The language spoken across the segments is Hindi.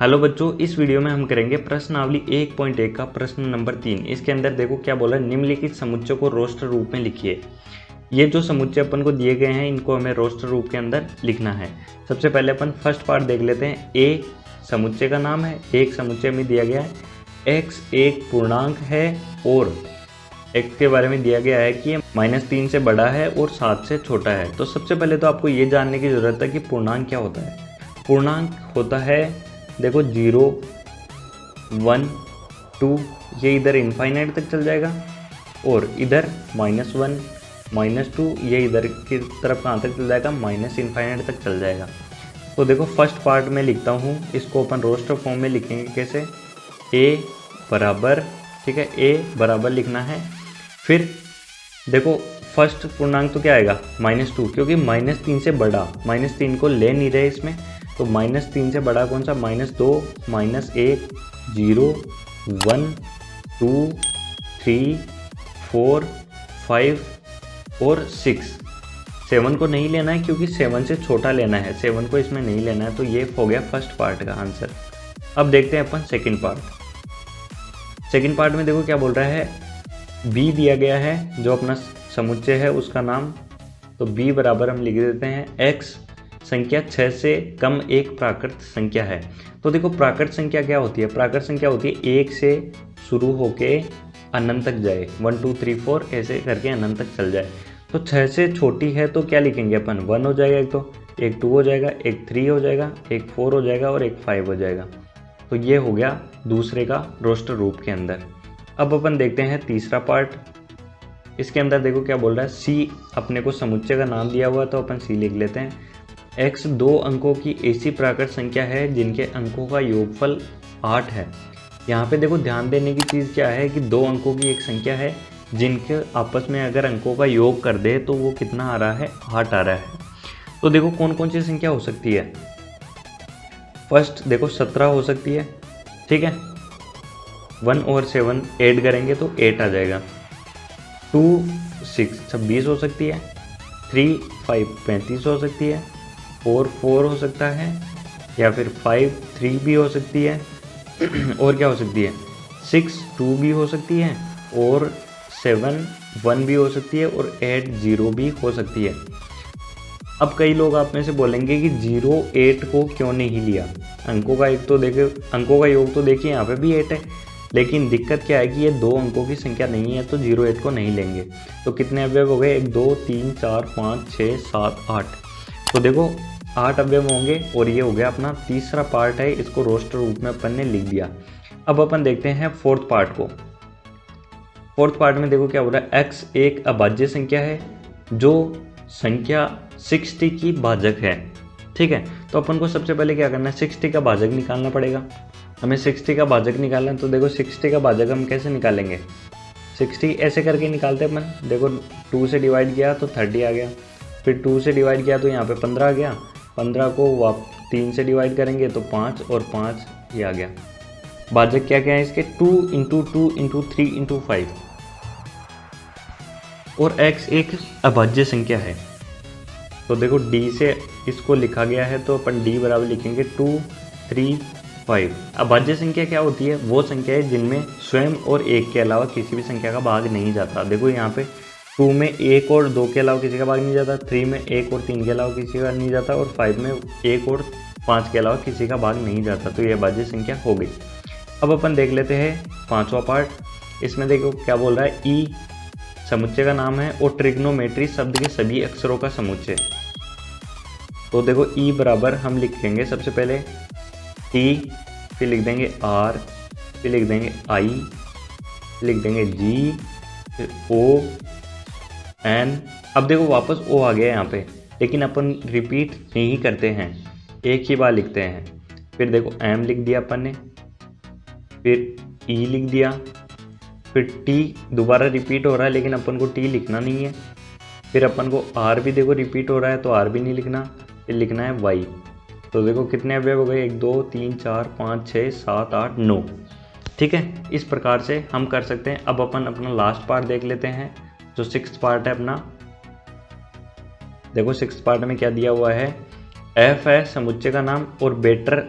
हेलो बच्चों, इस वीडियो में हम करेंगे प्रश्नावली 1.1 का प्रश्न नंबर 3। इसके अंदर देखो क्या बोला है, निम्नलिखित समुच्चय को रोस्टर रूप में लिखिए। ये जो समुच्चय अपन को दिए गए हैं इनको हमें रोस्टर रूप के अंदर लिखना है। सबसे पहले अपन फर्स्ट पार्ट देख लेते हैं। ए समुच्चय का नाम है, एक समुच्चय में दिया गया है x एक पूर्णांक है और x के बारे में दिया गया है कि ये -3 से बड़ा है और 7 से छोटा है। तो सबसे पहले तो आपको ये जानने की ज़रूरत है कि पूर्णांक क्या होता है। पूर्णांक होता है देखो 0, 1, 2, ये इधर इनफाइनाइट तक चल जाएगा और इधर -1, -2 ये इधर की तरफ कहाँ तक चल जाएगा, -इनफाइनाइट तक चल जाएगा। तो देखो फर्स्ट पार्ट में लिखता हूँ, इसको अपन रोस्टर फॉर्म में लिखेंगे कैसे, a बराबर, ठीक है, a बराबर लिखना है। फिर देखो फर्स्ट पूर्णांक तो क्या आएगा -2, क्योंकि -3 से बड़ा, -3 को ले नहीं रहे इसमें, तो -3 से बड़ा कौन सा, -2, -1, 0, 1, 2, 3, 4, 5 और 6। 7 को नहीं लेना है क्योंकि 7 से छोटा लेना है, 7 को इसमें नहीं लेना है। तो ये हो गया फर्स्ट पार्ट का आंसर। अब देखते हैं अपन सेकंड पार्ट। सेकंड पार्ट में देखो क्या बोल रहा है, b दिया गया है जो अपना समुच्चय है उसका नाम। तो b बराबर हम लिख देते हैं x संख्या 6 से कम एक प्राकृत संख्या है। तो देखो प्राकृत संख्या क्या होती है, प्राकृत संख्या होती है 1 से शुरू होके अनंत तक जाए, 1 2 3 4 ऐसे करके अनंत तक चल जाए। तो 6 से छोटी है तो क्या लिखेंगे अपन, 1 हो जाएगा, एक 2 हो जाएगा, एक 3 हो जाएगा, एक 4 हो जाएगा और एक 5 हो जाएगा। तो ये हो गया दूसरे का रोस्टर रूप के अंदर। अब अपन देखते हैं तीसरा पार्ट। इसके अंदर देखो क्या बोल रहा है, सी अपने को समुच्चय का नाम दिया हुआ, तो अपन सी लिख लेते हैं। x 2 अंकों की ऐसी प्राकृत संख्या है जिनके अंकों का योगफल 8 है। यहाँ पे देखो ध्यान देने की चीज़ क्या है कि 2 अंकों की एक संख्या है जिनके आपस में अगर अंकों का योग कर दे तो वो कितना आ रहा है, 8 आ रहा है। तो देखो कौन कौन सी संख्या हो सकती है। फर्स्ट देखो 17 हो सकती है, ठीक है, 1 और 7 ऐड करेंगे तो 8 आ जाएगा। 2 6 26 हो सकती है, 3 5 35 हो सकती है, 4 4 हो सकता है, या फिर 5 3 भी हो सकती है और क्या हो सकती है, 6 2 भी हो सकती है और 7 1 भी हो सकती है और 8 0 भी हो सकती है। अब कई लोग आप में से बोलेंगे कि 0 8 को क्यों नहीं लिया, अंकों का एक तो देखिए, अंकों का योग तो देखिए यहाँ पे भी 8 है, लेकिन दिक्कत क्या है कि ये 2 अंकों की संख्या नहीं है तो 0 8 को नहीं लेंगे। तो कितने अवयव हो गए, 1 2 3 4 5 6 7 8। तो देखो 8 अवयव होंगे और ये हो गया अपना तीसरा पार्ट है, इसको रोस्टर रूप में अपन ने लिख दिया। अब अपन देखते हैं फोर्थ पार्ट को। फोर्थ पार्ट में देखो क्या हो रहा है, x एक अभाज्य संख्या है जो संख्या 60 की भाजक है, ठीक है। तो अपन को सबसे पहले क्या करना है, 60 का भाजक निकालना पड़ेगा। हमें 60 का भाजक निकालना है, तो देखो 60 का भाजक हम कैसे निकालेंगे, 60 ऐसे करके निकालते हैं अपन। देखो 2 से डिवाइड किया तो 30 आ गया, फिर 2 से डिवाइड किया तो यहाँ पे 15 आ गया, 15 को 3 से डिवाइड करेंगे तो 5 और 5 ये आ गया। भाजक क्या क्या है इसके, 2 × 2 × 3 × 5 और x एक अभाज्य संख्या है। तो देखो d से इसको लिखा गया है तो अपन d बराबर लिखेंगे 2 3 5। अभाज्य संख्या क्या होती है, वो संख्या है जिनमें स्वयं और 1 के अलावा किसी भी संख्या का भाग नहीं जाता। देखो यहाँ पे 2 में 1 और 2 के अलावा किसी का भाग नहीं जाता, 3 में 1 और 3 के अलावा किसी का नहीं जाता और 5 में 1 और 5 के अलावा किसी का भाग नहीं जाता। तो ये अभाज्य संख्या हो गई। अब अपन देख लेते हैं पांचवा पार्ट। इसमें देखो क्या बोल रहा है, ई समुच्चय का नाम है और ट्रिग्नोमेट्री शब्द के सभी अक्षरों का समुच्चय। तो देखो ई बराबर हम लिखेंगे सबसे पहले टी, फिर लिख देंगे आर, फिर लिख देंगे आई, लिख देंगे जी, फिर ओ एन। अब देखो वापस ओ आ गया यहाँ पे, लेकिन अपन रिपीट नहीं करते हैं, एक ही बार लिखते हैं। फिर देखो एम लिख दिया अपन ने, फिर ई लिख दिया, फिर टी दोबारा रिपीट हो रहा है लेकिन अपन को टी लिखना नहीं है। फिर अपन को आर भी देखो रिपीट हो रहा है तो आर भी नहीं लिखना, फिर लिखना है वाई। तो देखो कितने अवयव हो गए, 1 2 3 4 5 6 7 8 9, ठीक है। इस प्रकार से हम कर सकते हैं। अब अपन अपना लास्ट पार्ट देख लेते हैं जो 6th पार्ट है अपना। देखो 6th पार्ट में क्या दिया हुआ है, एफ है समुच्चय का नाम और बेटर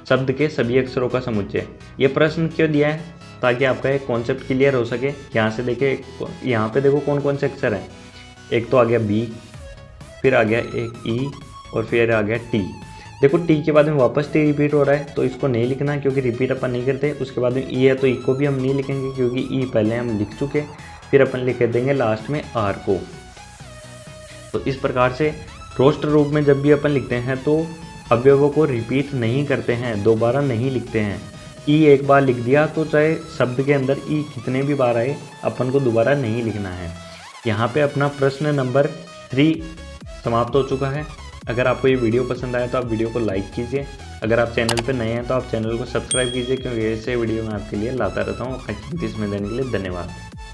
शब्द के सभी अक्षरों का समुच्चय। ये प्रश्न क्यों दिया है? ताकि आपका एक कॉन्सेप्ट क्लियर हो सके। यहाँ से देखिए, यहाँ पे देखो कौन कौन से अक्षर हैं। एक तो आ गया बी, फिर आ गया एक ई और फिर आ गया टी। देखो टी के बाद में वापस टी रिपीट हो रहा है, तो इसको नहीं लिखना क्योंकि रिपीट अपन नहीं करते। उसके बाद में ई है तो ई को भी हम नहीं लिखेंगे क्योंकि ई पहले हम लिख चुके। फिर अपन लिख देंगे लास्ट में आर को। तो इस प्रकार से रोस्टर रूप में जब भी अपन लिखते हैं तो अवयवों को रिपीट नहीं करते हैं, दोबारा नहीं लिखते हैं। ई एक बार लिख दिया तो चाहे शब्द के अंदर ई कितने भी बार आए, अपन को दोबारा नहीं लिखना है। यहाँ पे अपना प्रश्न नंबर 3 समाप्त हो चुका है। अगर आपको ये वीडियो पसंद आया तो आप वीडियो को लाइक कीजिए। अगर आप चैनल पर नए हैं तो आप चैनल को सब्सक्राइब कीजिए, क्योंकि ऐसे वीडियो मैं आपके लिए लाता रहता हूँ। अपना कीमती समय देने के लिए धन्यवाद।